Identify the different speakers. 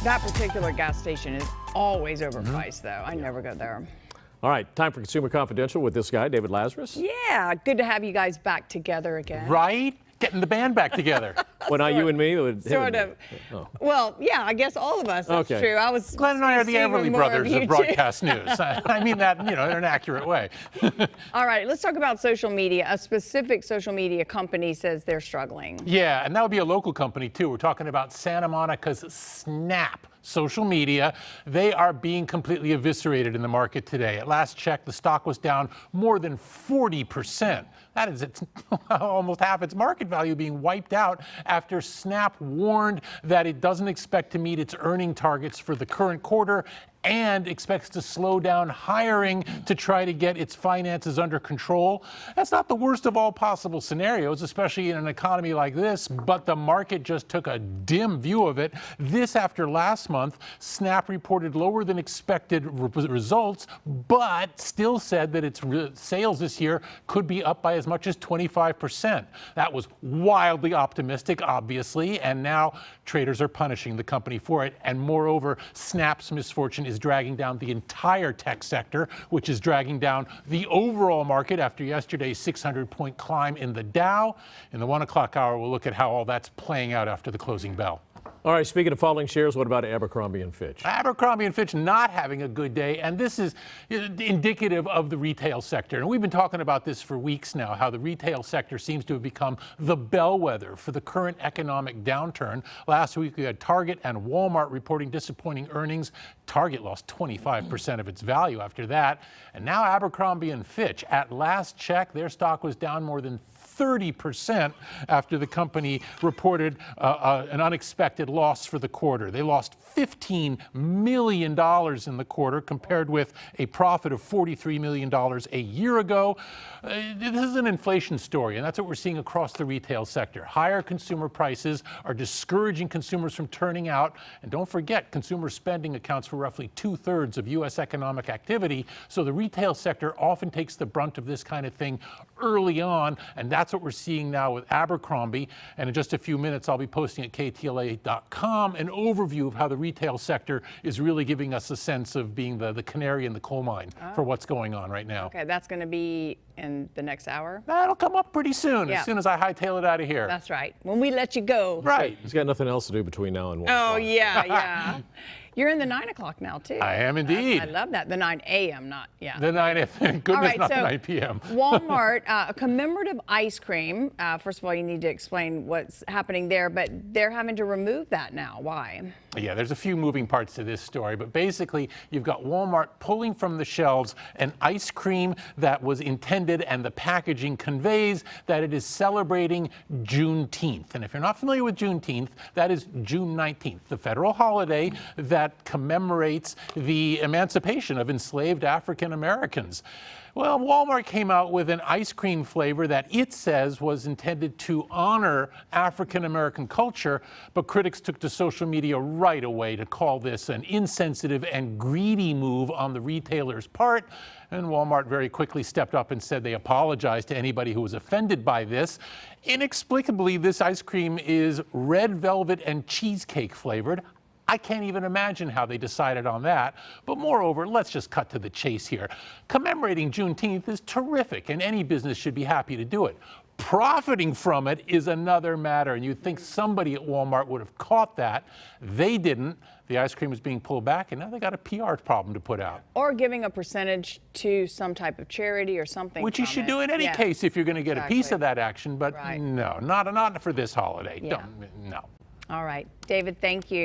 Speaker 1: That particular gas station is always overpriced, though. I never go there.
Speaker 2: All right, time for Consumer Confidential with this guy, David Lazarus.
Speaker 1: Yeah, good to have you guys back together again.
Speaker 3: Right? Getting the band back together.
Speaker 2: Well, not you and me.
Speaker 1: Sort of.
Speaker 2: Oh.
Speaker 1: Well, yeah, I guess all of us. That's
Speaker 2: Okay.
Speaker 1: true. I was.
Speaker 3: Glenn and I are the
Speaker 1: receiving
Speaker 3: Everly
Speaker 1: more
Speaker 3: brothers
Speaker 1: you
Speaker 3: of
Speaker 1: two.
Speaker 3: broadcast news. I mean that, in an accurate way.
Speaker 1: All right, let's talk about social media. A specific social media company says they're struggling.
Speaker 3: Yeah, and that would be a local company too. We're talking about Santa Monica's Snap. Social media, they are being completely eviscerated in the market today. At last check, the stock was down more than 40%. That is almost half its market value being wiped out after Snap warned that it doesn't expect to meet its earning targets for the current quarter and expects to slow down hiring to try to get its finances under control. That's not the worst of all possible scenarios, especially in an economy like this, but the market just took a dim view of it. This after last month, Snap reported lower than expected results, but still said that its sales this year could be up by as much as 25%. That was wildly optimistic, obviously, and now traders are punishing the company for it. And moreover, Snap's misfortune is dragging down the entire tech sector, which is dragging down the overall market after yesterday's 600-point climb in the Dow. In the 1 o'clock hour, we'll look at how all that's playing out after the closing bell.
Speaker 2: All right, speaking of falling shares, what about Abercrombie & Fitch?
Speaker 3: Abercrombie & Fitch not having a good day, and this is indicative of the retail sector. And we've been talking about this for weeks now, how the retail sector seems to have become the bellwether for the current economic downturn. Last week, we had Target and Walmart reporting disappointing earnings. Target lost 25% of its value after that. And now Abercrombie & Fitch, at last check, their stock was down more than 30% after the company reported an unexpected loss for the quarter. They lost $15 million in the quarter compared with a profit of $43 million a year ago. This is an inflation story, and that's what we're seeing across the retail sector. Higher consumer prices are discouraging consumers from turning out. And don't forget, consumer spending accounts for roughly 2/3 of U.S. economic activity. So the retail sector often takes the brunt of this kind of thing early on, and that's what we're seeing now with Abercrombie. And in just a few minutes, I'll be posting at KTLA.com an overview of how the retail sector is really giving us a sense of being the canary in the coal mine for what's going on right now.
Speaker 1: Okay, that's going to be in the next hour.
Speaker 3: That'll come up pretty soon,
Speaker 1: Yeah.
Speaker 3: as soon as I hightail it out of here.
Speaker 1: That's right. When we let you go.
Speaker 3: Right.
Speaker 2: He's got nothing else to do between now and 1
Speaker 1: Oh,
Speaker 2: o'clock.
Speaker 1: yeah. You're in the 9 o'clock now, too.
Speaker 3: I am indeed.
Speaker 1: I love that. The 9 a.m., not, yeah.
Speaker 3: The 9, goodness,
Speaker 1: All right,
Speaker 3: not
Speaker 1: so
Speaker 3: 9 p.m.
Speaker 1: Walmart, a commemorative ice cream. First of all, you need to explain what's happening there, but they're having to remove that now. Why?
Speaker 3: Yeah, there's a few moving parts to this story, but basically you've got Walmart pulling from the shelves an ice cream that was intended, and the packaging conveys that it is celebrating Juneteenth. And if you're not familiar with Juneteenth, that is June 19th, the federal holiday that commemorates the emancipation of enslaved African Americans. Well, Walmart came out with an ice cream flavor that it says was intended to honor African American culture, but critics took to social media right away to call this an insensitive and greedy move on the retailer's part. And Walmart very quickly stepped up and said they apologized to anybody who was offended by this. Inexplicably, this ice cream is red velvet and cheesecake flavored. I can't even imagine how they decided on that. But moreover, let's just cut to the chase here. Commemorating Juneteenth is terrific, and any business should be happy to do it. Profiting from it is another matter, and you'd think somebody at Walmart would have caught that. They didn't. The ice cream is being pulled back, and now they got a PR problem to put out.
Speaker 1: Or giving a percentage to some type of charity or something.
Speaker 3: Which you
Speaker 1: from
Speaker 3: should
Speaker 1: it.
Speaker 3: do in any
Speaker 1: Yeah.
Speaker 3: case if you're going to get a piece
Speaker 1: Exactly.
Speaker 3: of that action, but
Speaker 1: Right.
Speaker 3: no, not for this holiday.
Speaker 1: Yeah.
Speaker 3: No.
Speaker 1: All right. David, thank you.